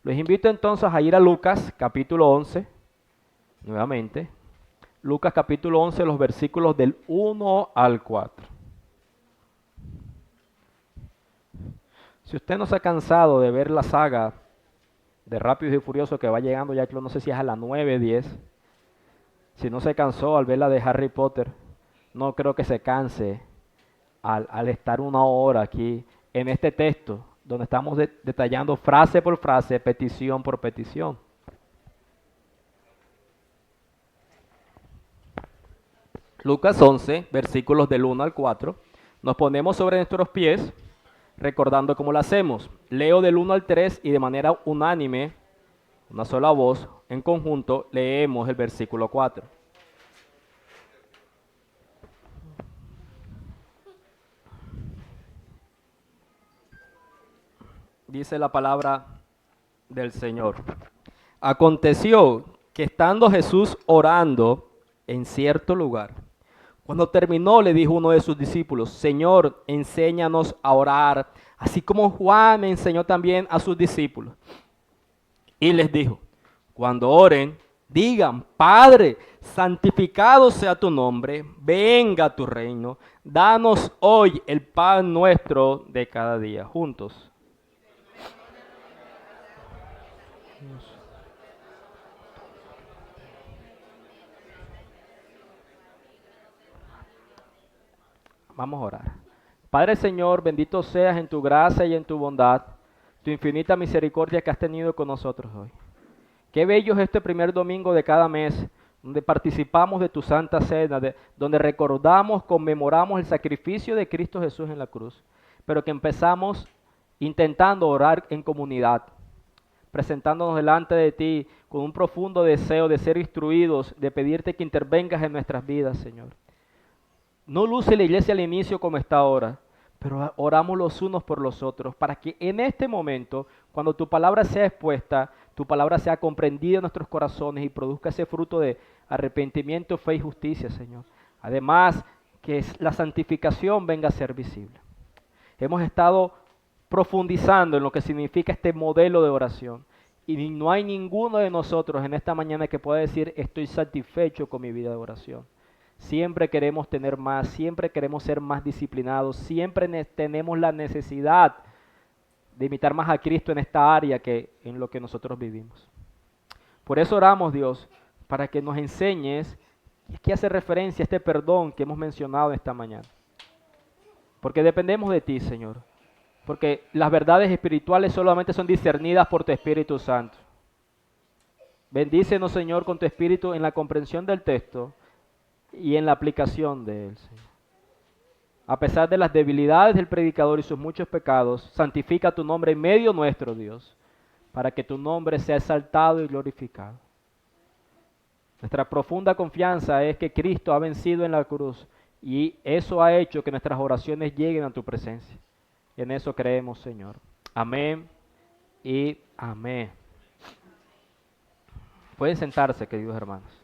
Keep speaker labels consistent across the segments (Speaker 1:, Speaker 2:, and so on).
Speaker 1: Los invito entonces a ir a Lucas capítulo 11, nuevamente. Lucas capítulo 11, los versículos del 1 al 4. Si usted no se ha cansado de ver la saga de Rápidos y Furiosos que va llegando ya, no sé si es a la 9, 10. Si no se cansó al ver la de Harry Potter, no creo que se canse al estar una hora aquí en este texto, donde estamos detallando frase por frase, petición por petición. Lucas 11, versículos del 1 al 4. Nos ponemos sobre nuestros pies, recordando cómo lo hacemos. Leo del 1 al 3 y de manera unánime, una sola voz, en conjunto, leemos el versículo 4. Dice la palabra del Señor. Aconteció que estando Jesús orando en cierto lugar, cuando terminó le dijo uno de sus discípulos: Señor, enséñanos a orar, así como Juan enseñó también a sus discípulos. Y les dijo: cuando oren, digan: Padre, santificado sea tu nombre, venga tu reino, danos hoy el pan nuestro de cada día. Juntos. Vamos a orar. Padre Señor, bendito seas en tu gracia y en tu bondad, tu infinita misericordia que has tenido con nosotros hoy. Qué bello es este primer domingo de cada mes, donde participamos de tu santa cena, donde recordamos, conmemoramos el sacrificio de Cristo Jesús en la cruz, pero que empezamos intentando orar en comunidad, presentándonos delante de ti con un profundo deseo de ser instruidos, de pedirte que intervengas en nuestras vidas, Señor. No luce la iglesia al inicio como está ahora, pero oramos los unos por los otros, para que en este momento, cuando tu palabra sea expuesta, tu palabra sea comprendida en nuestros corazones y produzca ese fruto de arrepentimiento, fe y justicia, Señor. Además, que la santificación venga a ser visible. Hemos estado profundizando en lo que significa este modelo de oración. Y no hay ninguno de nosotros en esta mañana que pueda decir: estoy satisfecho con mi vida de oración. Siempre queremos tener más, siempre queremos ser más disciplinados, siempre tenemos la necesidad de imitar más a Cristo en esta área que en lo que nosotros vivimos. Por eso oramos, Dios, para que nos enseñes qué hace referencia a este perdón que hemos mencionado esta mañana. Porque dependemos de ti, Señor. Porque las verdades espirituales solamente son discernidas por tu Espíritu Santo. Bendícenos, Señor, con tu Espíritu en la comprensión del texto y en la aplicación de él, Señor. A pesar de las debilidades del predicador y sus muchos pecados, santifica tu nombre en medio nuestro, Dios, para que tu nombre sea exaltado y glorificado. Nuestra profunda confianza es que Cristo ha vencido en la cruz y eso ha hecho que nuestras oraciones lleguen a tu presencia. Y en eso creemos, Señor. Amén y amén. Pueden sentarse, queridos hermanos.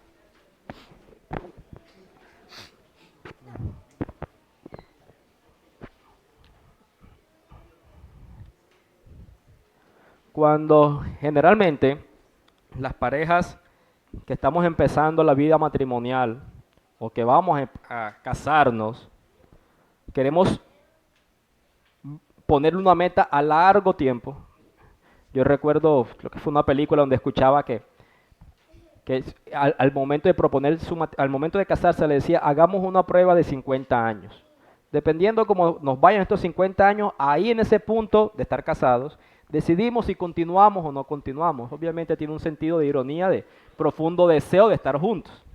Speaker 1: Cuando generalmente las parejas que estamos empezando la vida matrimonial o que vamos a casarnos, queremos ponerle una meta a largo tiempo. Yo recuerdo, creo que fue una película donde escuchaba que al momento de proponer, al momento de casarse le decía: hagamos una prueba de 50 años. Dependiendo cómo nos vayan estos 50 años, ahí en ese punto de estar casados, decidimos si continuamos o no continuamos. Obviamente tiene un sentido de ironía, de profundo deseo de estar juntos.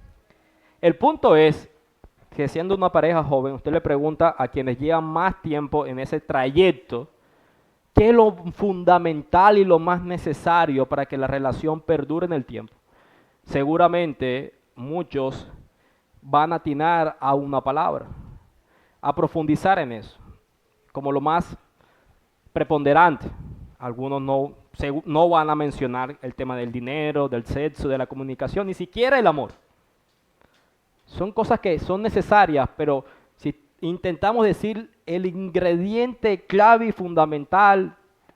Speaker 1: El punto es que siendo una pareja joven, usted le pregunta a quienes llevan más tiempo en ese trayecto, ¿qué es lo fundamental y lo más necesario para que la relación perdure en el tiempo? Seguramente muchos van a atinar a una palabra, a profundizar en eso, como lo más preponderante. Algunos no van a mencionar el tema del dinero, del sexo, de la comunicación, ni siquiera el amor. Son cosas que son necesarias, pero si intentamos decir el ingrediente clave y fundamental,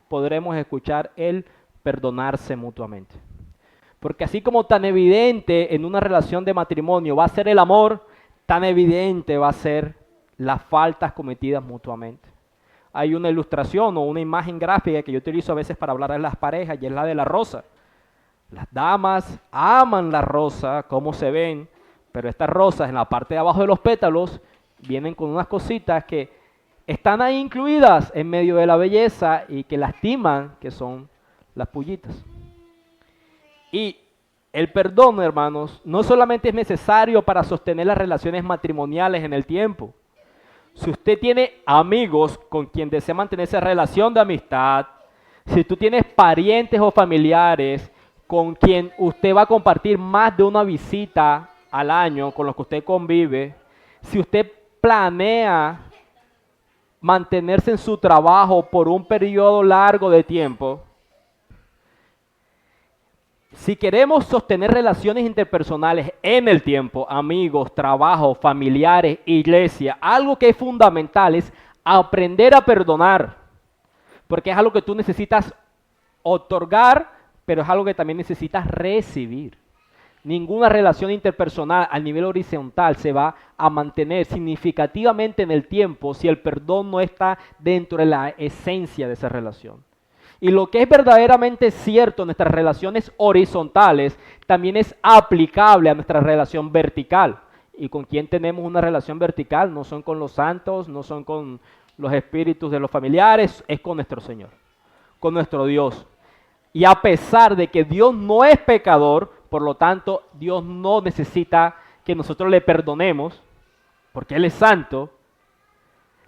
Speaker 1: podremos escuchar el perdonarse mutuamente. Porque así como tan evidente en una relación de matrimonio va a ser el amor, tan evidente va a ser las faltas cometidas mutuamente. Hay una ilustración o una imagen gráfica que yo utilizo a veces para hablar de las parejas y es la de la rosa. Las damas aman la rosa, como se ven, pero estas rosas en la parte de abajo de los pétalos vienen con unas cositas que están ahí incluidas en medio de la belleza y que lastiman, que son las pullitas. Y el perdón, hermanos, no solamente es necesario para sostener las relaciones matrimoniales en el tiempo. Si usted tiene amigos con quien desea mantener esa relación de amistad, si tú tienes parientes o familiares con quien usted va a compartir más de una visita al año, con los que usted convive, si usted planea mantenerse en su trabajo por un periodo largo de tiempo, si queremos sostener relaciones interpersonales en el tiempo, amigos, trabajo, familiares, iglesia, algo que es fundamental es aprender a perdonar, porque es algo que tú necesitas otorgar, pero es algo que también necesitas recibir. Ninguna relación interpersonal a nivel horizontal se va a mantener significativamente en el tiempo si el perdón no está dentro de la esencia de esa relación. Y lo que es verdaderamente cierto en nuestras relaciones horizontales también es aplicable a nuestra relación vertical. ¿Y con quién tenemos una relación vertical? No son con los santos, no son con los espíritus de los familiares, es con nuestro Señor, con nuestro Dios. Y a pesar de que Dios no es pecador, por lo tanto, Dios no necesita que nosotros le perdonemos, porque Él es santo.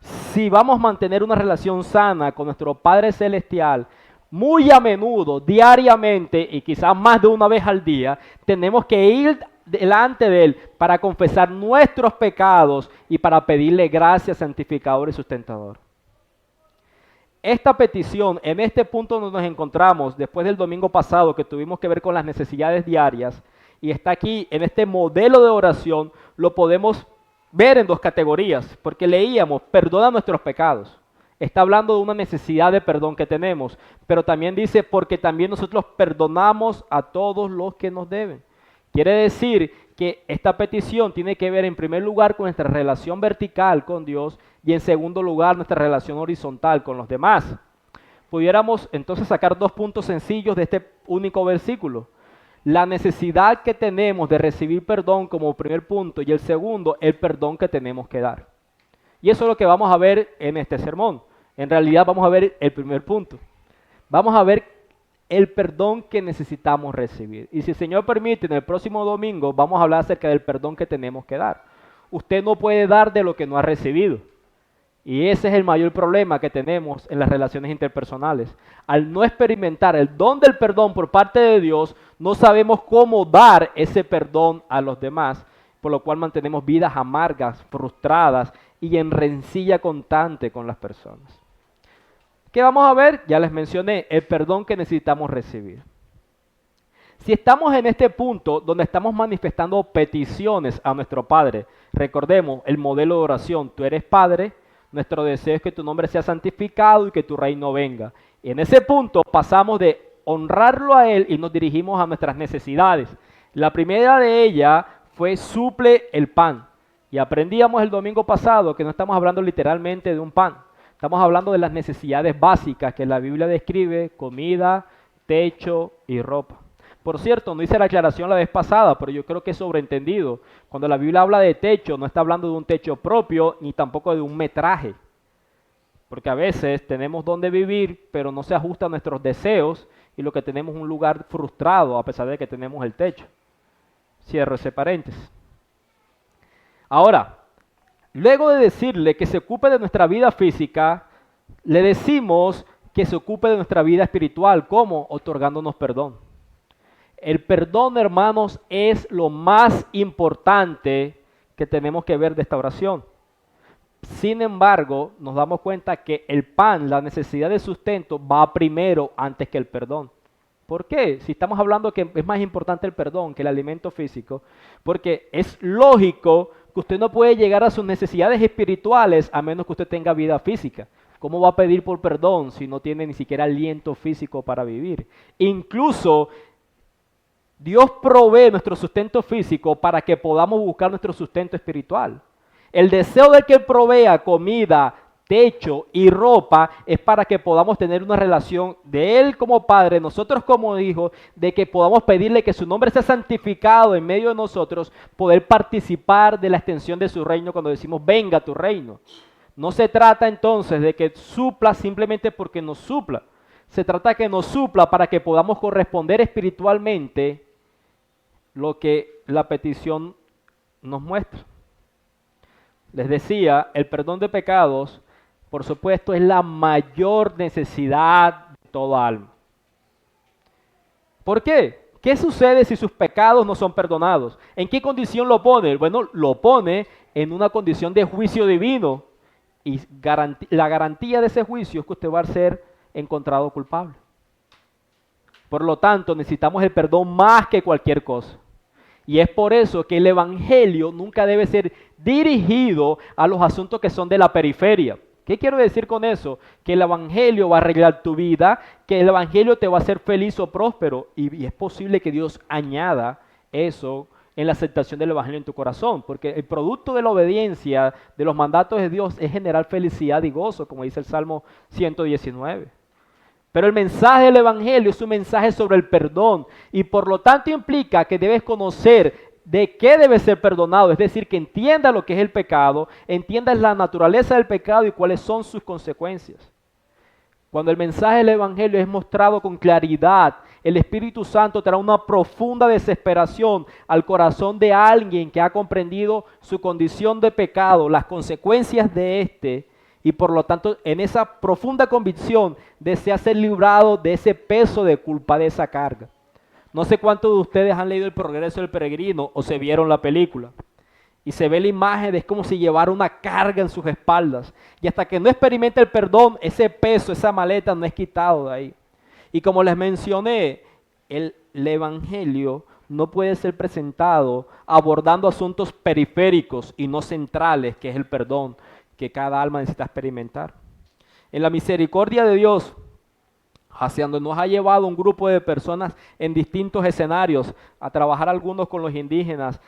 Speaker 1: Si vamos a mantener una relación sana con nuestro Padre Celestial, muy a menudo, diariamente y quizás más de una vez al día, tenemos que ir delante de Él para confesar nuestros pecados y para pedirle gracia, santificador y sustentador. Esta petición, en este punto donde nos encontramos, después del domingo pasado que tuvimos que ver con las necesidades diarias, y está aquí en este modelo de oración, lo podemos ver en dos categorías, porque leíamos, perdona nuestros pecados. Está hablando de una necesidad de perdón que tenemos, pero también dice, porque también nosotros perdonamos a todos los que nos deben. Quiere decir que esta petición tiene que ver en primer lugar con nuestra relación vertical con Dios y en segundo lugar nuestra relación horizontal con los demás. Pudiéramos entonces sacar dos puntos sencillos de este único versículo. La necesidad que tenemos de recibir perdón como primer punto y el segundo, el perdón que tenemos que dar. Y eso es lo que vamos a ver en este sermón. En realidad vamos a ver el primer punto. Vamos a ver el perdón que necesitamos recibir. Y si el Señor permite, en el próximo domingo vamos a hablar acerca del perdón que tenemos que dar. Usted no puede dar de lo que no ha recibido. Y ese es el mayor problema que tenemos en las relaciones interpersonales. Al no experimentar el don del perdón por parte de Dios, no sabemos cómo dar ese perdón a los demás, por lo cual mantenemos vidas amargas, frustradas y en rencilla constante con las personas. ¿Qué vamos a ver? Ya les mencioné, el perdón que necesitamos recibir. Si estamos en este punto donde estamos manifestando peticiones a nuestro Padre, recordemos el modelo de oración, tú eres Padre, nuestro deseo es que tu nombre sea santificado y que tu reino venga. Y en ese punto pasamos de honrarlo a Él y nos dirigimos a nuestras necesidades. La primera de ellas fue suple el pan. Y aprendíamos el domingo pasado que no estamos hablando literalmente de un pan. Estamos hablando de las necesidades básicas que la Biblia describe, comida, techo y ropa. Por cierto, no hice la aclaración la vez pasada, pero yo creo que es sobreentendido. Cuando la Biblia habla de techo, no está hablando de un techo propio, ni tampoco de un metraje. Porque a veces tenemos donde vivir, pero no se ajusta a nuestros deseos, y lo que tenemos es un lugar frustrado, a pesar de que tenemos el techo. Cierro ese paréntesis. Ahora, luego de decirle que se ocupe de nuestra vida física, le decimos que se ocupe de nuestra vida espiritual. ¿Cómo? Otorgándonos perdón. El perdón, hermanos, es lo más importante que tenemos que ver de esta oración. Sin embargo, nos damos cuenta que el pan, la necesidad de sustento, va primero antes que el perdón. ¿Por qué? Si estamos hablando que es más importante el perdón que el alimento físico, porque es lógico que usted no puede llegar a sus necesidades espirituales a menos que usted tenga vida física. ¿Cómo va a pedir por perdón si no tiene ni siquiera aliento físico para vivir? Incluso Dios provee nuestro sustento físico para que podamos buscar nuestro sustento espiritual. El deseo de que Él provea comida, techo y ropa es para que podamos tener una relación de Él como Padre, nosotros como hijos, de que podamos pedirle que su nombre sea santificado en medio de nosotros, poder participar de la extensión de su reino cuando decimos venga tu reino. No se trata entonces de que supla simplemente porque nos supla. Se trata de que nos supla para que podamos corresponder espiritualmente lo que la petición nos muestra. Les decía, el perdón de pecados, por supuesto, es la mayor necesidad de toda alma. ¿Por qué? ¿Qué sucede si sus pecados no son perdonados? ¿En qué condición lo pone? Bueno, lo pone en una condición de juicio divino y la garantía de ese juicio es que usted va a ser encontrado culpable. Por lo tanto, necesitamos el perdón más que cualquier cosa. Y es por eso que el evangelio nunca debe ser dirigido a los asuntos que son de la periferia. ¿Qué quiero decir con eso? Que el evangelio va a arreglar tu vida, que el evangelio te va a hacer feliz o próspero. Y es posible que Dios añada eso en la aceptación del evangelio en tu corazón, porque el producto de la obediencia de los mandatos de Dios es generar felicidad y gozo, como dice el Salmo 119. Pero el mensaje del evangelio es un mensaje sobre el perdón y por lo tanto implica que debes conocer de qué debe ser perdonado, es decir, que entiendas lo que es el pecado, entiendas la naturaleza del pecado y cuáles son sus consecuencias. Cuando el mensaje del evangelio es mostrado con claridad, el Espíritu Santo trae una profunda desesperación al corazón de alguien que ha comprendido su condición de pecado, las consecuencias de este, y por lo tanto en esa profunda convicción desea ser librado de ese peso de culpa, de esa carga. No sé cuántos de ustedes han leído El Progreso del Peregrino o se vieron la película. Y se ve la imagen de es como si llevara una carga en sus espaldas. Y hasta que no experimenta el perdón, ese peso, esa maleta no es quitado de ahí. Y como les mencioné, el evangelio no puede ser presentado abordando asuntos periféricos y no centrales, que es el perdón que cada alma necesita experimentar. En la misericordia de Dios, hacia donde nos ha llevado un grupo de personas en distintos escenarios, a trabajar algunos con los indígenas,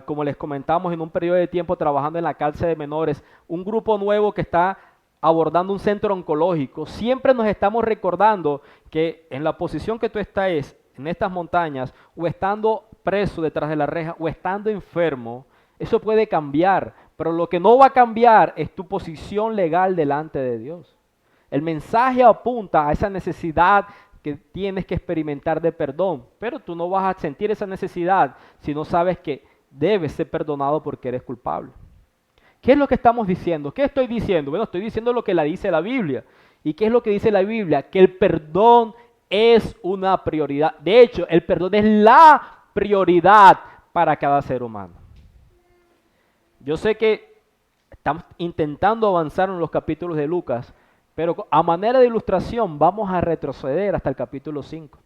Speaker 1: como les comentamos en un periodo de tiempo trabajando en la cárcel de menores, un grupo nuevo que está abordando un centro oncológico. Siempre nos estamos recordando que en la posición que tú estás en estas montañas, o estando preso detrás de la reja, o estando enfermo, eso puede cambiar, pero lo que no va a cambiar es tu posición legal delante de Dios. El mensaje apunta a esa necesidad que tienes que experimentar de perdón, pero tú no vas a sentir esa necesidad si no sabes que debes ser perdonado porque eres culpable. ¿Qué es lo que estamos diciendo? ¿Qué estoy diciendo? Bueno, estoy diciendo lo que dice la Biblia. ¿Y qué es lo que dice la Biblia? Que el perdón es una prioridad. De hecho, el perdón es la prioridad para cada ser humano. Yo sé que estamos intentando avanzar en los capítulos de Lucas, pero a manera de ilustración vamos a retroceder hasta el capítulo 5.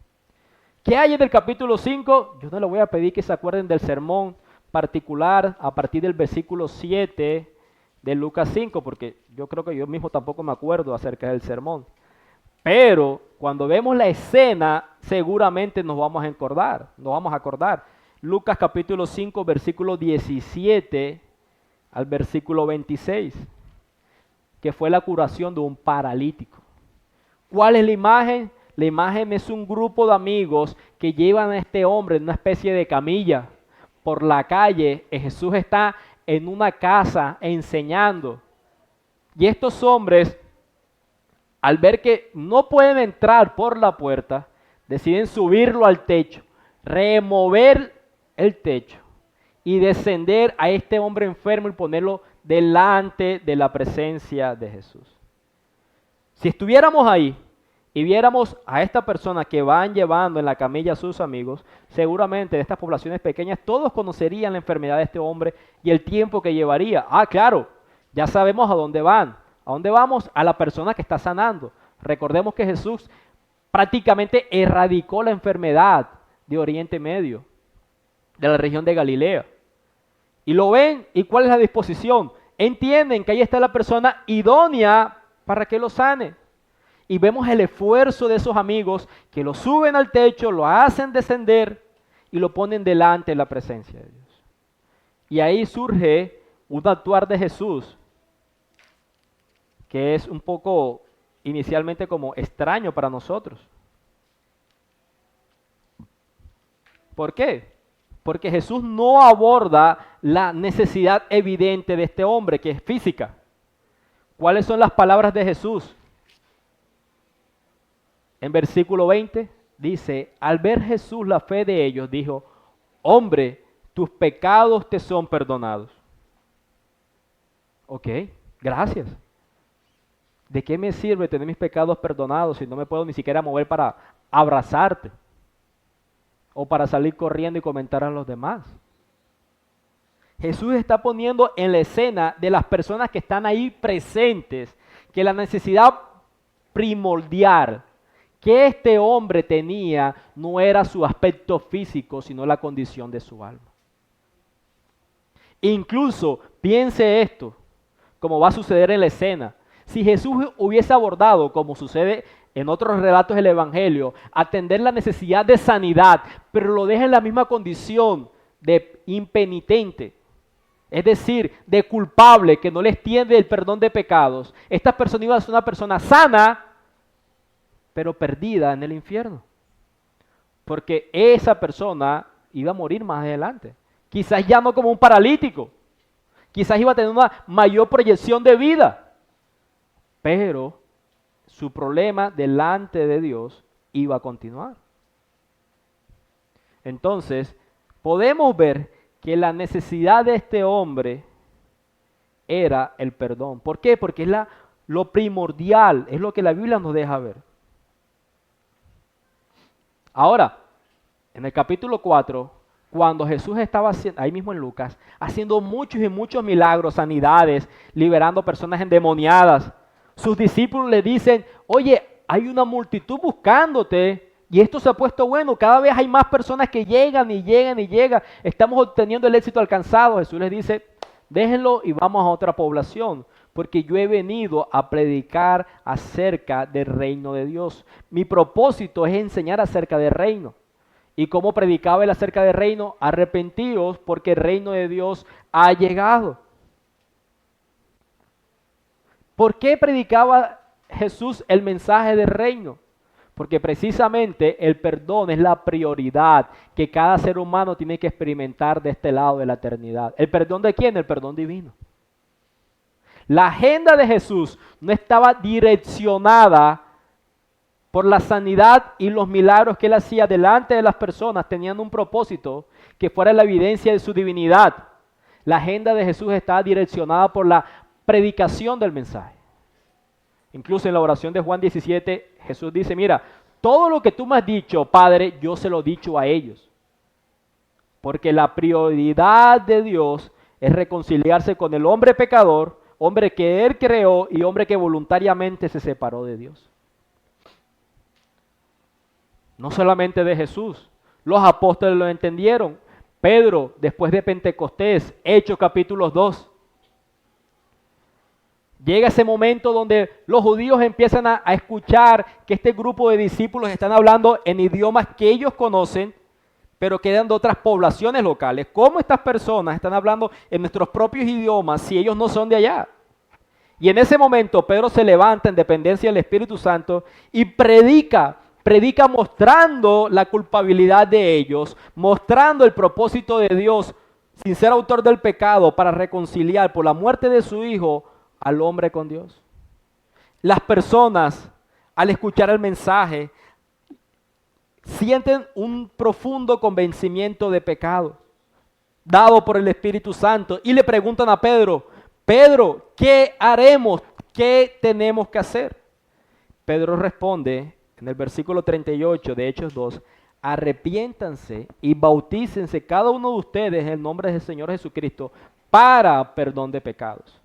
Speaker 1: ¿Qué hay en el capítulo 5? Yo no les voy a pedir que se acuerden del sermón particular a partir del versículo 7 de Lucas 5, porque yo creo que yo mismo tampoco me acuerdo acerca del sermón. Pero cuando vemos la escena, seguramente nos vamos a acordar. Lucas capítulo 5, versículo 17 al versículo 26. Que fue la curación de un paralítico. ¿Cuál es la imagen? La imagen es un grupo de amigos que llevan a este hombre en una especie de camilla por la calle. Jesús está en una casa enseñando. Y estos hombres, al ver que no pueden entrar por la puerta, deciden subirlo al techo, remover el techo y descender a este hombre enfermo y ponerlo delante de la presencia de Jesús. Si estuviéramos ahí y viéramos a esta persona que van llevando en la camilla a sus amigos, seguramente de estas poblaciones pequeñas todos conocerían la enfermedad de este hombre y el tiempo que llevaría. Ah, claro, ya sabemos a dónde van. ¿A dónde vamos? A la persona que está sanando. Recordemos que Jesús prácticamente erradicó la enfermedad de Oriente Medio, de la región de Galilea. Y lo ven, ¿y cuál es la disposición? Entienden que ahí está la persona idónea para que lo sane. Y vemos el esfuerzo de esos amigos que lo suben al techo, lo hacen descender y lo ponen delante de la presencia de Dios. Y ahí surge un actuar de Jesús que es un poco inicialmente como extraño para nosotros. ¿Por qué? Porque Jesús no aborda la necesidad evidente de este hombre, que es física. ¿Cuáles son las palabras de Jesús? En versículo 20 dice, al ver Jesús la fe de ellos, dijo, hombre, tus pecados te son perdonados. Ok, gracias. ¿De qué me sirve tener mis pecados perdonados si no me puedo ni siquiera mover para abrazarte? O para salir corriendo y comentar a los demás. Jesús está poniendo en la escena de las personas que están ahí presentes que la necesidad primordial que este hombre tenía no era su aspecto físico, sino la condición de su alma. Incluso, piense esto, como va a suceder en la escena. Si Jesús hubiese abordado, como sucede en otros relatos del Evangelio, atender la necesidad de sanidad, pero lo deja en la misma condición de impenitente, es decir, de culpable, que no le extiende el perdón de pecados, esta persona iba a ser una persona sana, pero perdida en el infierno. Porque esa persona iba a morir más adelante. Quizás ya no como un paralítico, quizás iba a tener una mayor proyección de vida, pero su problema delante de Dios iba a continuar. Entonces, podemos ver que la necesidad de este hombre era el perdón. ¿Por qué? Porque es lo primordial, es lo que la Biblia nos deja ver. Ahora, en el capítulo 4, cuando Jesús estaba haciendo, ahí mismo en Lucas, haciendo muchos y muchos milagros, sanidades, liberando personas endemoniadas, sus discípulos le dicen, oye, hay una multitud buscándote y esto se ha puesto bueno, cada vez hay más personas que llegan y llegan y llegan, estamos obteniendo el éxito alcanzado. Jesús les dice, déjenlo y vamos a otra población, porque yo he venido a predicar acerca del reino de Dios. Mi propósito es enseñar acerca del reino. ¿Y cómo predicaba él acerca del reino? Arrepentíos porque el reino de Dios ha llegado. ¿Por qué predicaba Jesús el mensaje del reino? Porque precisamente el perdón es la prioridad que cada ser humano tiene que experimentar de este lado de la eternidad. ¿El perdón de quién? El perdón divino. La agenda de Jesús no estaba direccionada por la sanidad y los milagros que él hacía delante de las personas, teniendo un propósito que fuera la evidencia de su divinidad. La agenda de Jesús estaba direccionada por la predicación del mensaje. Incluso en la oración de Juan 17, Jesús dice, mira, todo lo que tú me has dicho, Padre, yo se lo he dicho a ellos. Porque la prioridad de Dios es reconciliarse con el hombre pecador, hombre que Él creó y hombre que voluntariamente se separó de Dios. No solamente de Jesús, los apóstoles lo entendieron. Pedro, después de Pentecostés, Hechos capítulo 2, llega ese momento donde los judíos empiezan a escuchar que este grupo de discípulos están hablando en idiomas que ellos conocen, pero quedan de otras poblaciones locales. ¿Cómo estas personas están hablando en nuestros propios idiomas si ellos no son de allá? Y en ese momento Pedro se levanta en dependencia del Espíritu Santo y predica mostrando la culpabilidad de ellos, mostrando el propósito de Dios sin ser autor del pecado para reconciliar por la muerte de su Hijo al hombre con Dios. Las personas, al escuchar el mensaje, sienten un profundo convencimiento de pecado, dado por el Espíritu Santo, y le preguntan a Pedro, Pedro, ¿qué haremos? ¿Qué tenemos que hacer? Pedro responde en el versículo 38 de Hechos 2, arrepiéntanse y bautícense cada uno de ustedes en el nombre del Señor Jesucristo para perdón de pecados.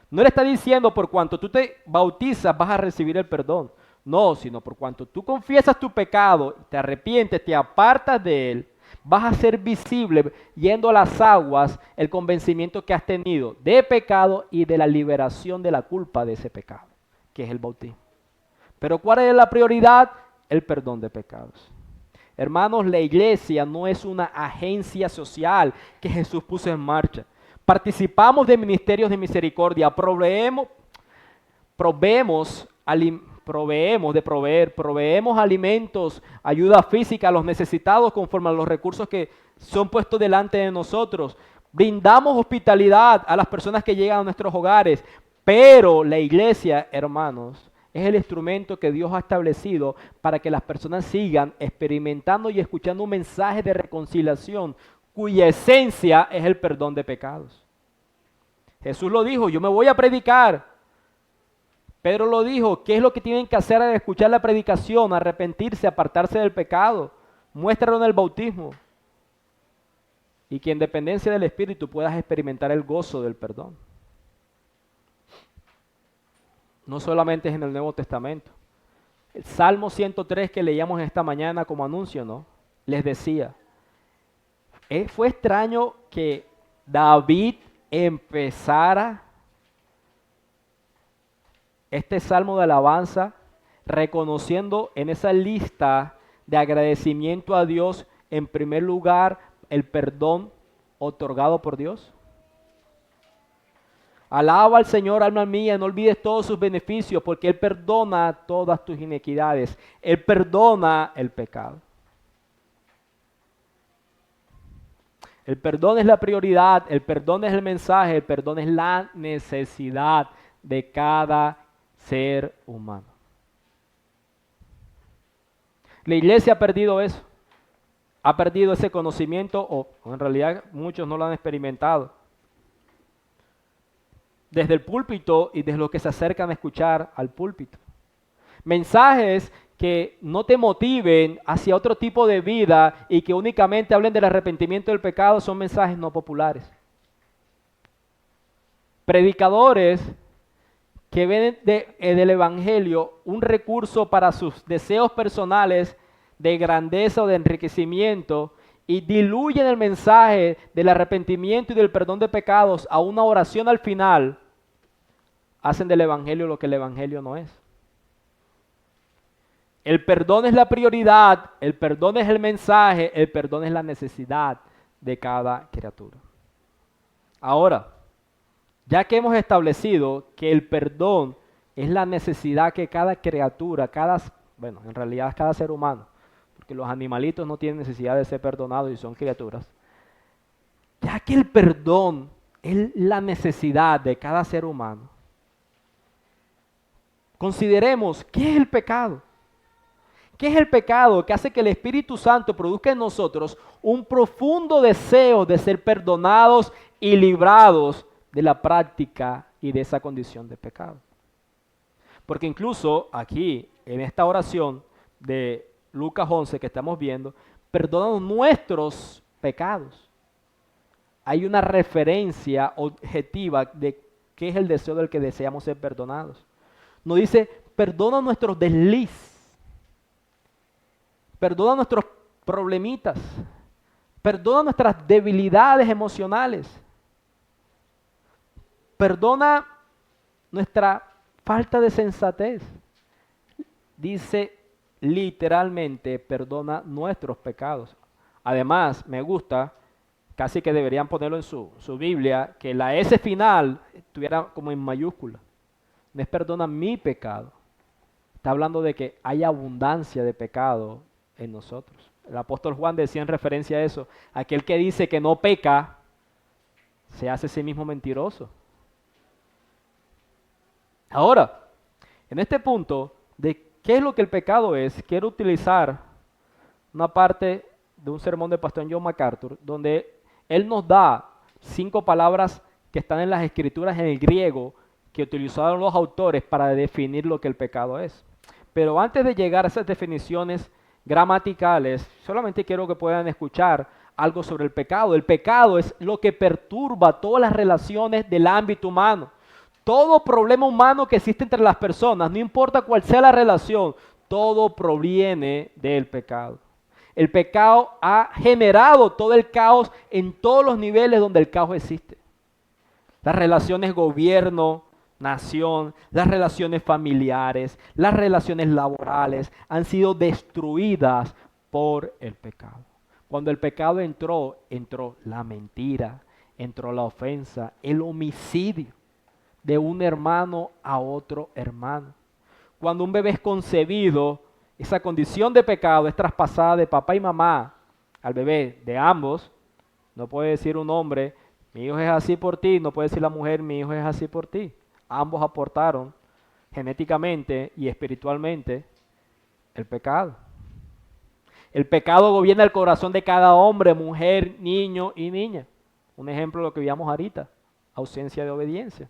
Speaker 1: No le está diciendo por cuanto tú te bautizas vas a recibir el perdón. No, sino por cuanto tú confiesas tu pecado, te arrepientes, te apartas de él, vas a hacer visible, yendo a las aguas, el convencimiento que has tenido de pecado y de la liberación de la culpa de ese pecado. que es el bautismo. Pero ¿cuál es la prioridad? El perdón de pecados. Hermanos, la iglesia no es una agencia social que Jesús puso en marcha. Participamos de ministerios de misericordia, proveemos alimentos, ayuda física a los necesitados conforme a los recursos que son puestos delante de nosotros. Brindamos hospitalidad a las personas que llegan a nuestros hogares, pero la iglesia, hermanos, es el instrumento que Dios ha establecido para que las personas sigan experimentando y escuchando un mensaje de reconciliación cuya esencia es el perdón de pecados. Jesús lo dijo, yo me voy a predicar. Pedro lo dijo, ¿qué es lo que tienen que hacer al escuchar la predicación? Arrepentirse, apartarse del pecado. Muéstralo en el bautismo. Y que en dependencia del Espíritu puedas experimentar el gozo del perdón. No solamente es en el Nuevo Testamento. El Salmo 103 que leíamos esta mañana como anuncio, ¿no? Les decía, fue extraño que David empezara este salmo de alabanza reconociendo en esa lista de agradecimiento a Dios, en primer lugar, el perdón otorgado por Dios. Alaba al Señor, alma mía, no olvides todos sus beneficios, porque Él perdona todas tus iniquidades. Él perdona el pecado. El perdón es la prioridad, el perdón es el mensaje, el perdón es la necesidad de cada ser humano. La iglesia ha perdido eso. Ha perdido ese conocimiento, o en realidad muchos no lo han experimentado. Desde el púlpito y desde los que se acercan a escuchar al púlpito. Mensajes que no te motiven hacia otro tipo de vida y que únicamente hablen del arrepentimiento del pecado son mensajes no populares. Predicadores que ven del Evangelio un recurso para sus deseos personales de grandeza o de enriquecimiento y diluyen el mensaje del arrepentimiento y del perdón de pecados a una oración al final, hacen del Evangelio lo que el Evangelio no es. El perdón es la prioridad, el perdón es el mensaje, el perdón es la necesidad de cada criatura. Ahora, ya que hemos establecido que el perdón es la necesidad que cada criatura, en realidad cada ser humano, porque los animalitos no tienen necesidad de ser perdonados y son criaturas, ya que el perdón es la necesidad de cada ser humano, consideremos qué es el pecado. ¿Qué es el pecado? Que hace que el Espíritu Santo produzca en nosotros un profundo deseo de ser perdonados y librados de la práctica y de esa condición de pecado. Porque incluso aquí, en esta oración de Lucas 11 que estamos viendo, perdona nuestros pecados. Hay una referencia objetiva de qué es el deseo del que deseamos ser perdonados. Nos dice, perdona nuestros desliz. Perdona nuestros problemitas. Perdona nuestras debilidades emocionales. Perdona nuestra falta de sensatez. Dice literalmente, perdona nuestros pecados. Además, me gusta, casi que deberían ponerlo en su Biblia, que la S final estuviera como en mayúscula. No es perdona mi pecado. Está hablando de que hay abundancia de pecado en nosotros. El apóstol Juan decía en referencia a eso, aquel que dice que no peca, se hace a sí mismo mentiroso. Ahora, en este punto de qué es lo que el pecado es, quiero utilizar una parte de un sermón del pastor John MacArthur, donde él nos da 5 palabras que están en las escrituras en el griego que utilizaron los autores para definir lo que el pecado es. Pero antes de llegar a esas definiciones gramaticales, solamente quiero que puedan escuchar algo sobre el pecado. El pecado es lo que perturba todas las relaciones del ámbito humano. Todo problema humano que existe entre las personas, no importa cuál sea la relación, todo proviene del pecado. El pecado ha generado todo el caos en todos los niveles donde el caos existe. Las relaciones gobierno, nación, las relaciones familiares, las relaciones laborales han sido destruidas por el pecado. Cuando el pecado entró, entró la mentira, entró la ofensa, el homicidio de un hermano a otro hermano. Cuando un bebé es concebido, esa condición de pecado es traspasada de papá y mamá al bebé, de ambos. No puede decir un hombre, mi hijo es así por ti, no puede decir la mujer, mi hijo es así por ti. Ambos aportaron genéticamente y espiritualmente el pecado. El pecado gobierna el corazón de cada hombre, mujer, niño y niña. Un ejemplo de lo que veíamos ahorita, ausencia de obediencia.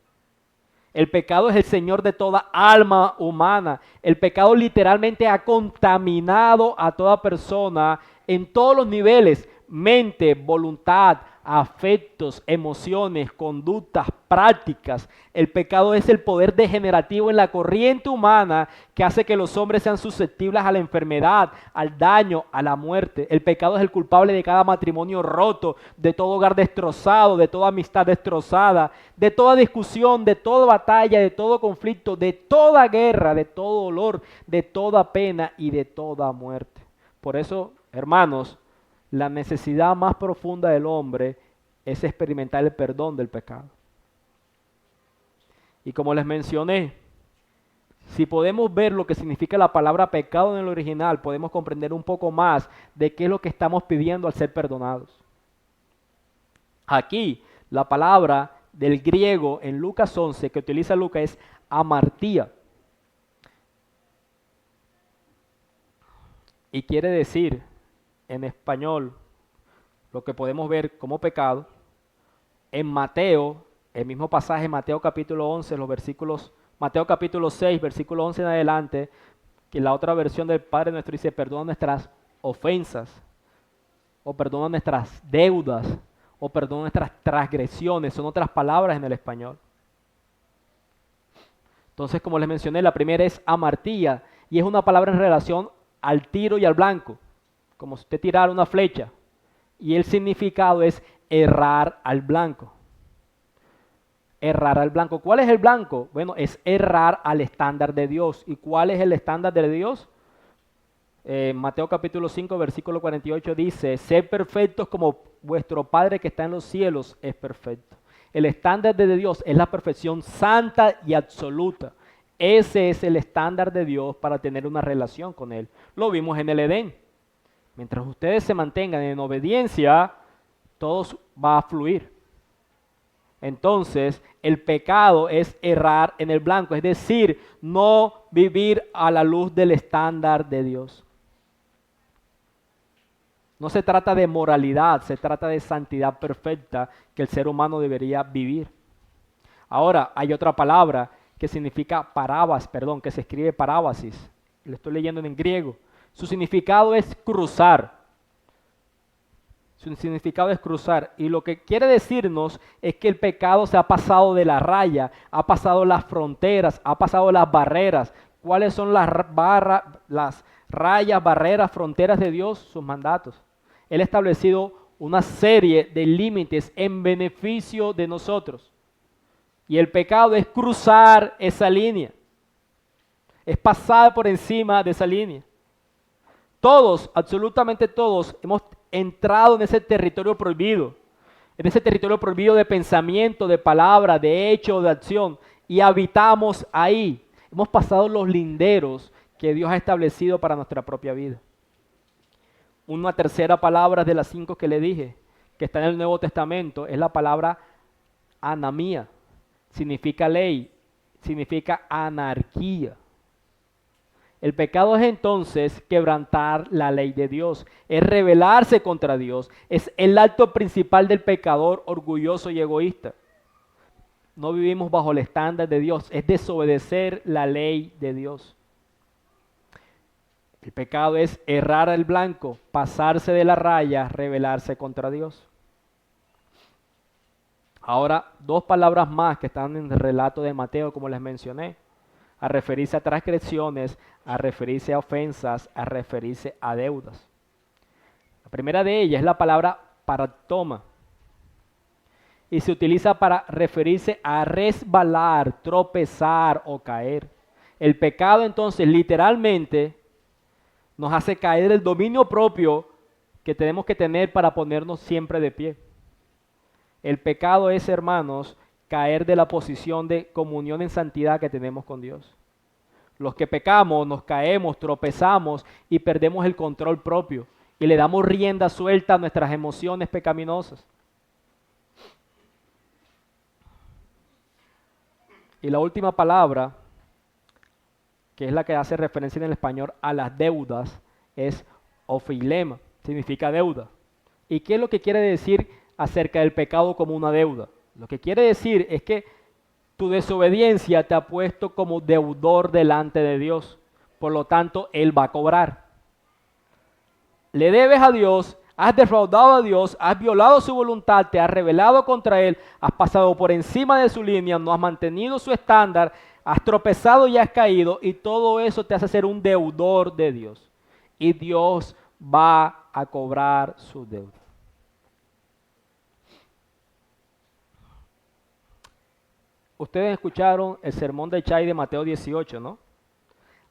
Speaker 1: El pecado es el señor de toda alma humana. El pecado literalmente ha contaminado a toda persona en todos los niveles: mente, voluntad, afectos, emociones, conductas, prácticas. El pecado es el poder degenerativo en la corriente humana que hace que los hombres sean susceptibles a la enfermedad, al daño, a la muerte. El pecado es el culpable de cada matrimonio roto, de todo hogar destrozado, de toda amistad destrozada, de toda discusión, de toda batalla, de todo conflicto, de toda guerra, de todo dolor, de toda pena y de toda muerte. Por eso, hermanos, la necesidad más profunda del hombre es experimentar el perdón del pecado. Y como les mencioné, si podemos ver lo que significa la palabra pecado en el original, podemos comprender un poco más de qué es lo que estamos pidiendo al ser perdonados. Aquí, la palabra del griego en Lucas 11 que utiliza Lucas es amartía. Y quiere decir en español lo que podemos ver como pecado. En Mateo, el mismo pasaje, Mateo capítulo 11, los versículos, Mateo capítulo 6, versículo 11 en adelante, que la otra versión del Padre Nuestro dice, perdona nuestras ofensas, o perdona nuestras deudas, o perdona nuestras transgresiones, son otras palabras en el español. Entonces, como les mencioné, la primera es amartía, y es una palabra en relación al tiro y al blanco, como si usted tirara una flecha, y el significado es errar al blanco. Errar al blanco. ¿Cuál es el blanco? Bueno, es errar al estándar de Dios. ¿Y cuál es el estándar de Dios? Mateo capítulo 5, versículo 48 dice, sed perfectos como vuestro Padre que está en los cielos es perfecto. El estándar de Dios es la perfección santa y absoluta. Ese es el estándar de Dios para tener una relación con Él. Lo vimos en el Edén. Mientras ustedes se mantengan en obediencia, todo va a fluir. Entonces, el pecado es errar en el blanco, es decir, no vivir a la luz del estándar de Dios. No se trata de moralidad, se trata de santidad perfecta que el ser humano debería vivir. Ahora, hay otra palabra que significa que se escribe parábasis. Lo estoy leyendo en griego. Su significado es cruzar. Su significado es cruzar. Y lo que quiere decirnos es que el pecado se ha pasado de la raya, ha pasado las fronteras, ha pasado las barreras. ¿Cuáles son las rayas, barreras, fronteras de Dios? Sus mandatos. Él ha establecido una serie de límites en beneficio de nosotros. Y el pecado es cruzar esa línea. Es pasar por encima de esa línea. Todos, absolutamente todos, hemos entrado en ese territorio prohibido. En ese territorio prohibido de pensamiento, de palabra, de hecho, de acción. Y habitamos ahí. Hemos pasado los linderos que Dios ha establecido para nuestra propia vida. Una tercera palabra de las 5 que le dije, que está en el Nuevo Testamento, es la palabra anamía. Significa ley, significa anarquía. El pecado es entonces quebrantar la ley de Dios, es rebelarse contra Dios, es el acto principal del pecador orgulloso y egoísta. No vivimos bajo el estándar de Dios, es desobedecer la ley de Dios. El pecado es errar al blanco, pasarse de la raya, rebelarse contra Dios. Ahora, 2 palabras más que están en el relato de Mateo, como les mencioné, a referirse a transgresiones, a referirse a ofensas, a referirse a deudas. La primera de ellas es la palabra paractoma. y se utiliza para referirse a resbalar, tropezar o caer. El pecado entonces literalmente nos hace caer del dominio propio que tenemos que tener para ponernos siempre de pie. El pecado es, hermanos, caer de la posición de comunión en santidad que tenemos con Dios. Los que pecamos, nos caemos, tropezamos y perdemos el control propio y le damos rienda suelta a nuestras emociones pecaminosas. Y la última palabra, que es la que hace referencia en el español a las deudas, es ofilema, significa deuda. ¿Y qué es lo que quiere decir acerca del pecado como una deuda? Lo que quiere decir es que tu desobediencia te ha puesto como deudor delante de Dios. Por lo tanto, Él va a cobrar. Le debes a Dios, has defraudado a Dios, has violado su voluntad, te has rebelado contra Él, has pasado por encima de su línea, no has mantenido su estándar, has tropezado y has caído, y todo eso te hace ser un deudor de Dios. Y Dios va a cobrar su deuda. Ustedes escucharon el sermón de Chay de Mateo 18, ¿no?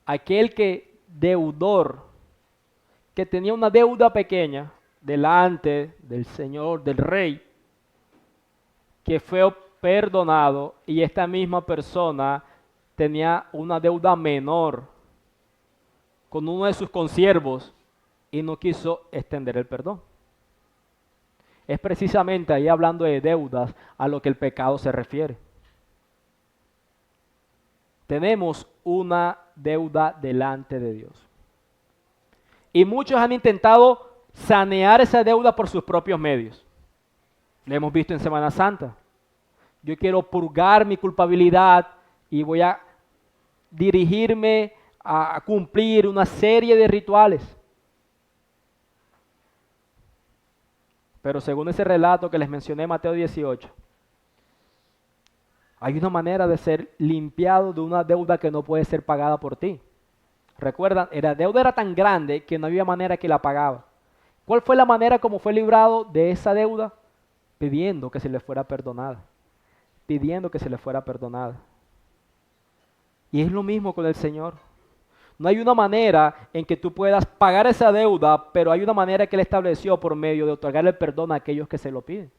Speaker 1: Aquel que deudor, que tenía una deuda pequeña delante del Señor, del Rey, que fue perdonado, y esta misma persona tenía una deuda menor con uno de sus consiervos y no quiso extender el perdón. Es precisamente ahí, hablando de deudas, a lo que el pecado se refiere. Tenemos una deuda delante de Dios. Y muchos han intentado sanear esa deuda por sus propios medios. Lo hemos visto en Semana Santa. Yo quiero purgar mi culpabilidad y voy a dirigirme a cumplir una serie de rituales. Pero según ese relato que les mencioné, Mateo 18, hay una manera de ser limpiado de una deuda que no puede ser pagada por ti. Recuerdan, la deuda era tan grande que no había manera que la pagaba. ¿Cuál fue la manera como fue librado de esa deuda? Pidiendo que se le fuera perdonada. Pidiendo que se le fuera perdonada. Y es lo mismo con el Señor. No hay una manera en que tú puedas pagar esa deuda, pero hay una manera que Él estableció por medio de otorgar el perdón a aquellos que se lo piden.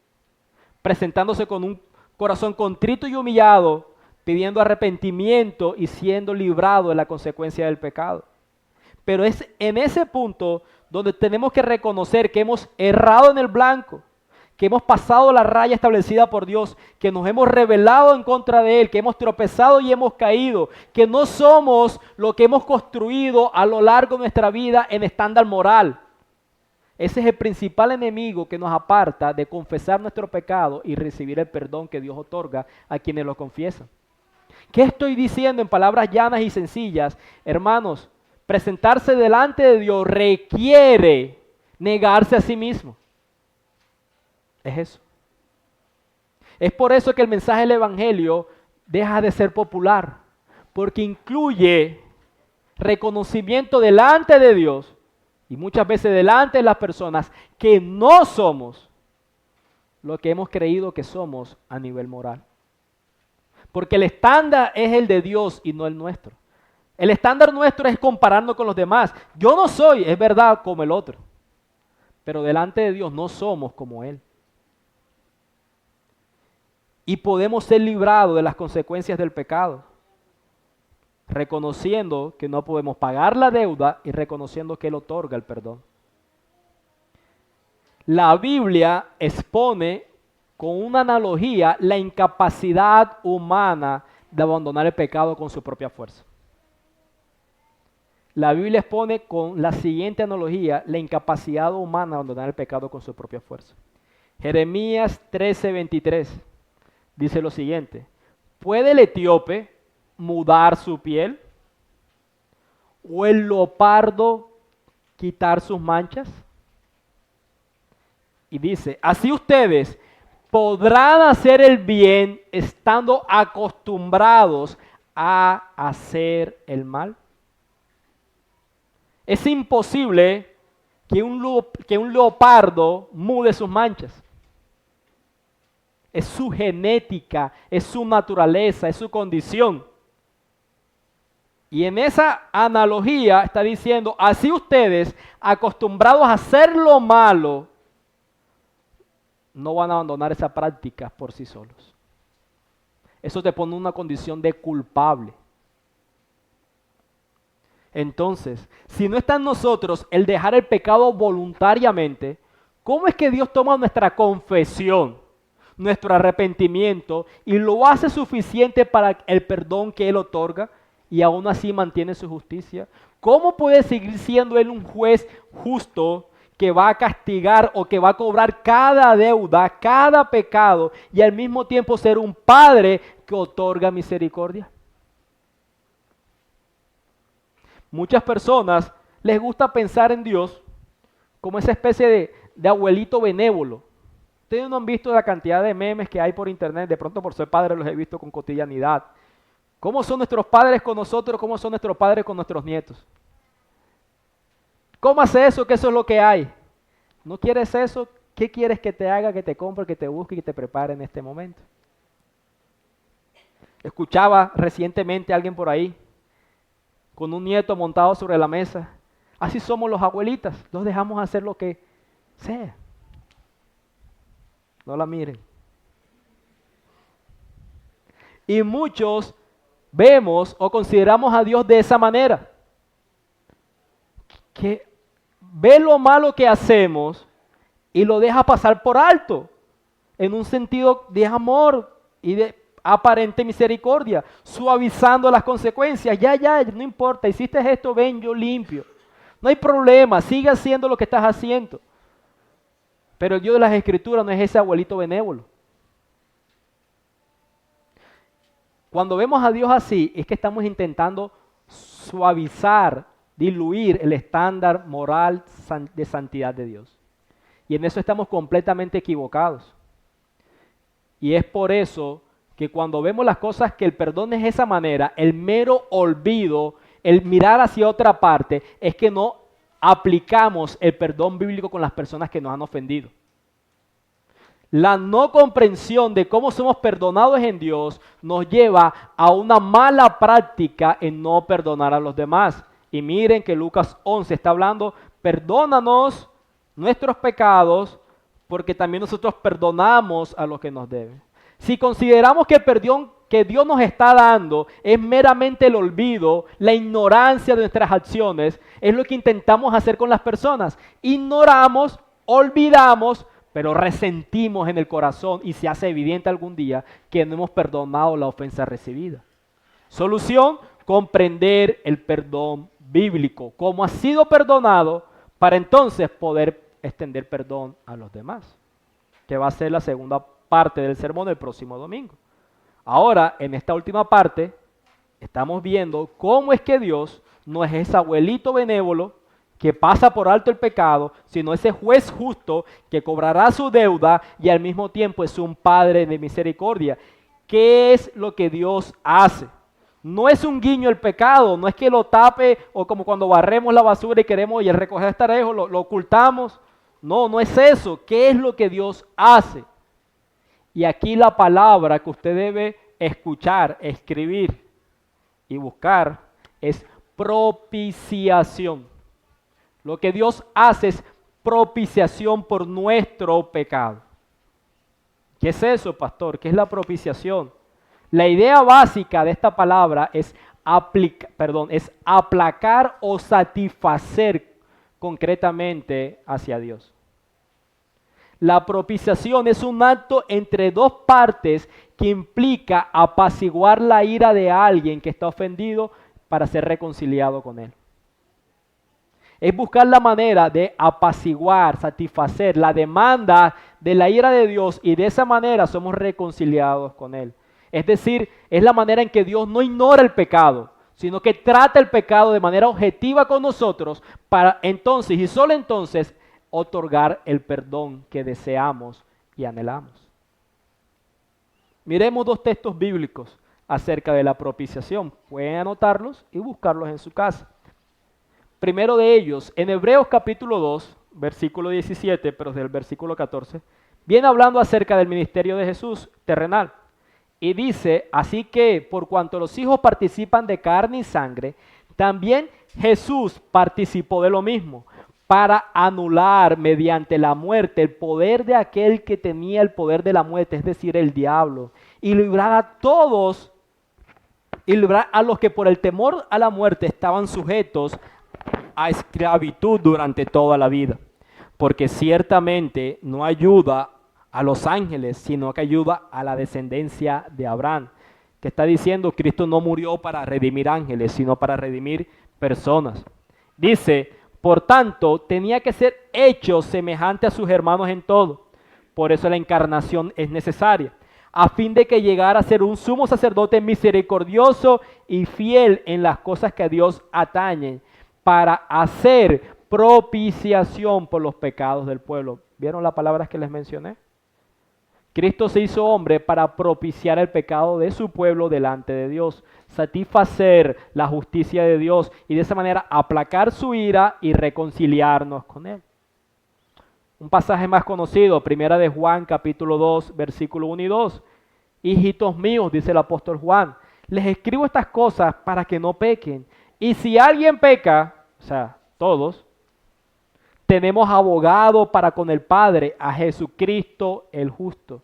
Speaker 1: Presentándose con un corazón contrito y humillado, pidiendo arrepentimiento y siendo librado de la consecuencia del pecado. Pero es en ese punto donde tenemos que reconocer que hemos errado en el blanco, que hemos pasado la raya establecida por Dios, que nos hemos rebelado en contra de Él, que hemos tropezado y hemos caído, que no somos lo que hemos construido a lo largo de nuestra vida en estándar moral. Ese es el principal enemigo que nos aparta de confesar nuestro pecado y recibir el perdón que Dios otorga a quienes lo confiesan. ¿Qué estoy diciendo en palabras llanas y sencillas? Hermanos, presentarse delante de Dios requiere negarse a sí mismo. Es eso. Es por eso que el mensaje del Evangelio deja de ser popular, porque incluye reconocimiento delante de Dios y muchas veces delante de las personas que no somos lo que hemos creído que somos a nivel moral. Porque el estándar es el de Dios y no el nuestro. El estándar nuestro es compararnos con los demás. Yo no soy, es verdad, como el otro, pero delante de Dios no somos como Él. Y podemos ser librados de las consecuencias del pecado, reconociendo que no podemos pagar la deuda y reconociendo que Él otorga el perdón. La Biblia expone con una analogía la incapacidad humana de abandonar el pecado con su propia fuerza. La Biblia expone con la siguiente analogía la incapacidad humana de abandonar el pecado con su propia fuerza. Jeremías 13:23 dice lo siguiente: ¿puede el etíope mudar su piel? ¿O el leopardo quitar sus manchas? Y dice, así ustedes podrán hacer el bien estando acostumbrados a hacer el mal. Es imposible que un leopardo mude sus manchas. es su genética, es su naturaleza, es su condición. Y en esa analogía está diciendo, así ustedes, acostumbrados a hacer lo malo, no van a abandonar esa práctica por sí solos. Eso te pone en una condición de culpable. Entonces, si no está en nosotros el dejar el pecado voluntariamente, ¿cómo es que Dios toma nuestra confesión, nuestro arrepentimiento y lo hace suficiente para el perdón que Él otorga y aún así mantiene su justicia? ¿Cómo puede seguir siendo Él un juez justo que va a castigar o que va a cobrar cada deuda, cada pecado y al mismo tiempo ser un Padre que otorga misericordia? Muchas personas les gusta pensar en Dios como esa especie de abuelito benévolo. Ustedes no han visto la cantidad de memes que hay por internet, de pronto por ser padre los he visto con cotidianidad. ¿Cómo son nuestros padres con nosotros? ¿Cómo son nuestros padres con nuestros nietos? ¿Cómo hace eso? Que eso es lo que hay. ¿No quieres eso? ¿Qué quieres que te haga, que te compre, que te busque y que te prepare en este momento? Escuchaba recientemente a alguien por ahí con un nieto montado sobre la mesa. Así somos los abuelitas, los dejamos hacer lo que sea. No la miren. Y muchos vemos o consideramos a Dios de esa manera. Que ve lo malo que hacemos y lo deja pasar por alto. En un sentido de amor y de aparente misericordia, suavizando las consecuencias. Ya, no importa, hiciste esto, ven, yo limpio. No hay problema, sigue haciendo lo que estás haciendo. Pero el Dios de las Escrituras no es ese abuelito benévolo. Cuando vemos a Dios así, es que estamos intentando suavizar, diluir el estándar moral de santidad de Dios. Y en eso estamos completamente equivocados. Y es por eso que cuando vemos las cosas que el perdón es esa manera, el mero olvido, el mirar hacia otra parte, es que no aplicamos el perdón bíblico con las personas que nos han ofendido. La no comprensión de cómo somos perdonados en Dios nos lleva a una mala práctica en no perdonar a los demás. Y miren que Lucas 11 está hablando, perdónanos nuestros pecados, porque también nosotros perdonamos a los que nos deben. Si consideramos que el perdón que Dios nos está dando es meramente el olvido, la ignorancia de nuestras acciones, es lo que intentamos hacer con las personas. Ignoramos, olvidamos, pero resentimos en el corazón y se hace evidente algún día que no hemos perdonado la ofensa recibida. Solución, comprender el perdón bíblico, cómo ha sido perdonado, para entonces poder extender perdón a los demás, que va a ser la segunda parte del sermón del próximo domingo. Ahora, en esta última parte, estamos viendo cómo es que Dios no es ese abuelito benévolo que pasa por alto el pecado, sino ese juez justo que cobrará su deuda y al mismo tiempo es un Padre de misericordia. ¿Qué es lo que Dios hace? No es un guiño el pecado, no es que lo tape o como cuando barremos la basura y queremos y el recoger está lejos, lo ocultamos. No, no es eso. ¿Qué es lo que Dios hace? Y aquí la palabra que usted debe escuchar, escribir y buscar es propiciación. Lo que Dios hace es propiciación por nuestro pecado. ¿Qué es eso, pastor? ¿Qué es la propiciación? La idea básica de esta palabra es aplacar o satisfacer concretamente hacia Dios. La propiciación es un acto entre dos partes que implica apaciguar la ira de alguien que está ofendido para ser reconciliado con él. Es buscar la manera de apaciguar, satisfacer la demanda de la ira de Dios y de esa manera somos reconciliados con Él. Es decir, es la manera en que Dios no ignora el pecado, sino que trata el pecado de manera objetiva con nosotros para entonces y solo entonces otorgar el perdón que deseamos y anhelamos. Miremos dos textos bíblicos acerca de la propiciación. Pueden anotarlos y buscarlos en su casa. Primero de ellos, en Hebreos capítulo 2, versículo 17, pero del versículo 14, Viene hablando acerca del ministerio de Jesús terrenal. Y dice, así que por cuanto los hijos participan de carne y sangre, también Jesús participó de lo mismo, para anular mediante la muerte el poder de aquel que tenía el poder de la muerte, es decir, el diablo, y librar a todos, y librar a los que por el temor a la muerte estaban sujetos a esclavitud durante toda la vida. Porque ciertamente no ayuda a los ángeles, sino que ayuda a la descendencia de Abraham. Que está diciendo, Cristo no murió para redimir ángeles, sino para redimir personas. Dice, por tanto, tenía que ser hecho semejante a sus hermanos en todo. Por eso la encarnación es necesaria, a fin de que llegara a ser un sumo sacerdote misericordioso y fiel en las cosas que a Dios atañen, para hacer propiciación por los pecados del pueblo. ¿Vieron las palabras que les mencioné? Cristo se hizo hombre para propiciar el pecado de su pueblo delante de Dios, satisfacer la justicia de Dios y de esa manera aplacar su ira y reconciliarnos con Él. Un pasaje más conocido, primera de Juan capítulo 2, versículo 1 y 2. Hijitos míos, dice el apóstol Juan, les escribo estas cosas para que no pequen. Y si alguien peca, o sea, todos, tenemos abogado para con el Padre, a Jesucristo el justo.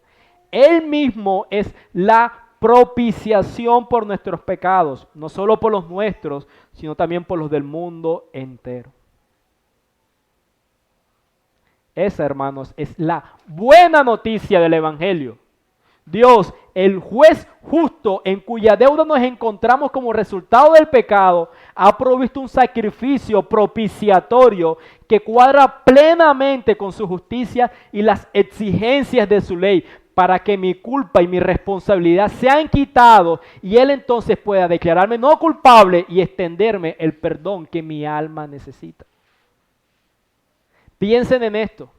Speaker 1: Él mismo es la propiciación por nuestros pecados, no solo por los nuestros, sino también por los del mundo entero. Esa, hermanos, es la buena noticia del Evangelio. Dios, el juez justo en cuya deuda nos encontramos como resultado del pecado, ha provisto un sacrificio propiciatorio que cuadra plenamente con su justicia y las exigencias de su ley, para que mi culpa y mi responsabilidad sean quitados y Él entonces pueda declararme no culpable y extenderme el perdón que mi alma necesita. Piensen en esto.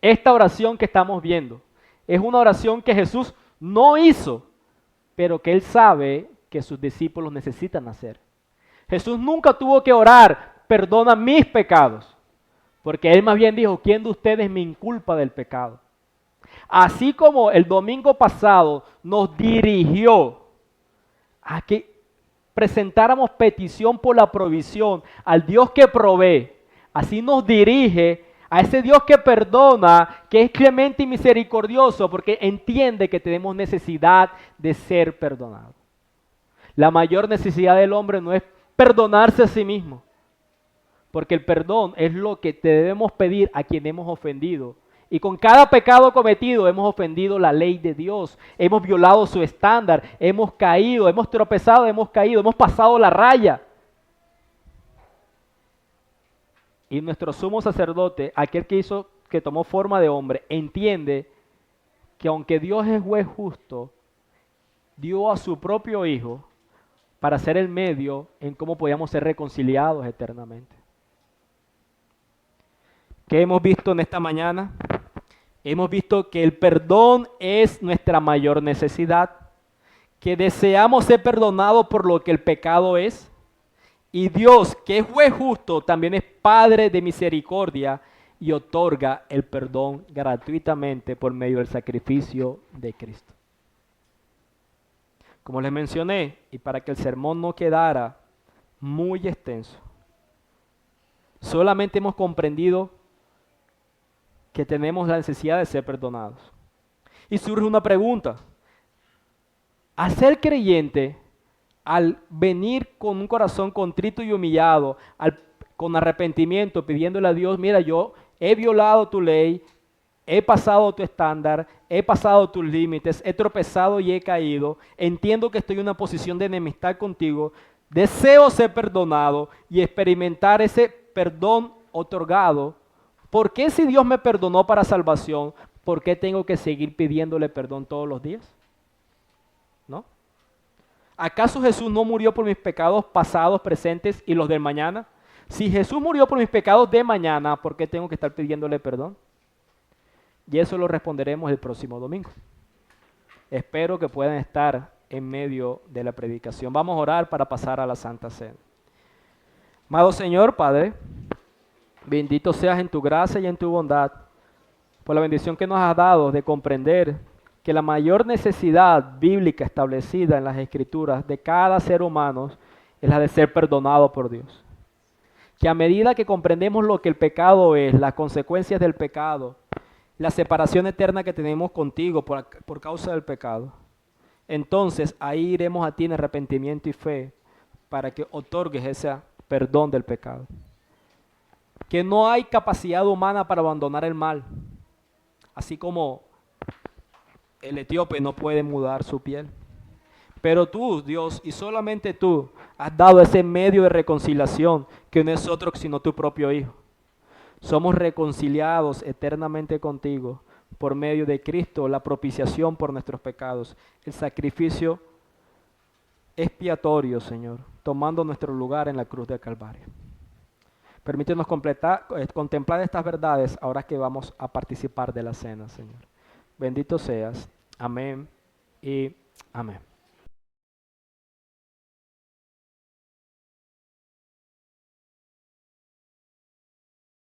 Speaker 1: Esta oración que estamos viendo es una oración que Jesús no hizo, pero que Él sabe que sus discípulos necesitan hacer. Jesús nunca tuvo que orar, perdona mis pecados, porque Él más bien dijo, ¿quién de ustedes me inculpa del pecado? Así como el domingo pasado nos dirigió a que presentáramos petición por la provisión al Dios que provee, así nos dirige a ese Dios que perdona, que es clemente y misericordioso, porque entiende que tenemos necesidad de ser perdonados. La mayor necesidad del hombre no es perdonarse a sí mismo, porque el perdón es lo que debemos pedir a quien hemos ofendido. Y con cada pecado cometido hemos ofendido la ley de Dios, hemos violado su estándar, hemos caído, hemos tropezado, hemos caído, hemos pasado la raya. Y nuestro sumo sacerdote, aquel que tomó forma de hombre, entiende que aunque Dios es juez justo, dio a su propio Hijo para ser el medio en cómo podíamos ser reconciliados eternamente. ¿Qué hemos visto en esta mañana? Hemos visto que el perdón es nuestra mayor necesidad, que deseamos ser perdonados por lo que el pecado es, y Dios, que es juez justo, también es Padre de misericordia y otorga el perdón gratuitamente por medio del sacrificio de Cristo. Como les mencioné, y para que el sermón no quedara muy extenso, solamente hemos comprendido que tenemos la necesidad de ser perdonados. Y surge una pregunta. Al ser creyente, al venir con un corazón contrito y humillado, con arrepentimiento, pidiéndole a Dios, mira, yo he violado tu ley, he pasado tu estándar, he pasado tus límites, he tropezado y he caído, entiendo que estoy en una posición de enemistad contigo, deseo ser perdonado y experimentar ese perdón otorgado. ¿Por qué si Dios me perdonó para salvación, por qué tengo que seguir pidiéndole perdón todos los días? ¿No? ¿Acaso Jesús no murió por mis pecados pasados, presentes y los del mañana? Si Jesús murió por mis pecados de mañana, ¿por qué tengo que estar pidiéndole perdón? Y eso lo responderemos el próximo domingo. Espero que puedan estar en medio de la predicación. Vamos a orar para pasar a la Santa Cena. Amado Señor, Padre, bendito seas en tu gracia y en tu bondad, por la bendición que nos has dado de comprender que la mayor necesidad bíblica establecida en las Escrituras de cada ser humano es la de ser perdonado por Dios. Que a medida que comprendemos lo que el pecado es, las consecuencias del pecado, la separación eterna que tenemos contigo por causa del pecado, entonces ahí iremos a ti en arrepentimiento y fe para que otorgues ese perdón del pecado. Que no hay capacidad humana para abandonar el mal, así como el etíope no puede mudar su piel. Pero tú, Dios, y solamente tú, has dado ese medio de reconciliación que no es otro sino tu propio Hijo. Somos reconciliados eternamente contigo por medio de Cristo, la propiciación por nuestros pecados, el sacrificio expiatorio, Señor, tomando nuestro lugar en la cruz del Calvario. Permítenos contemplar estas verdades ahora que vamos a participar de la cena, Señor. Bendito seas. Amén y amén.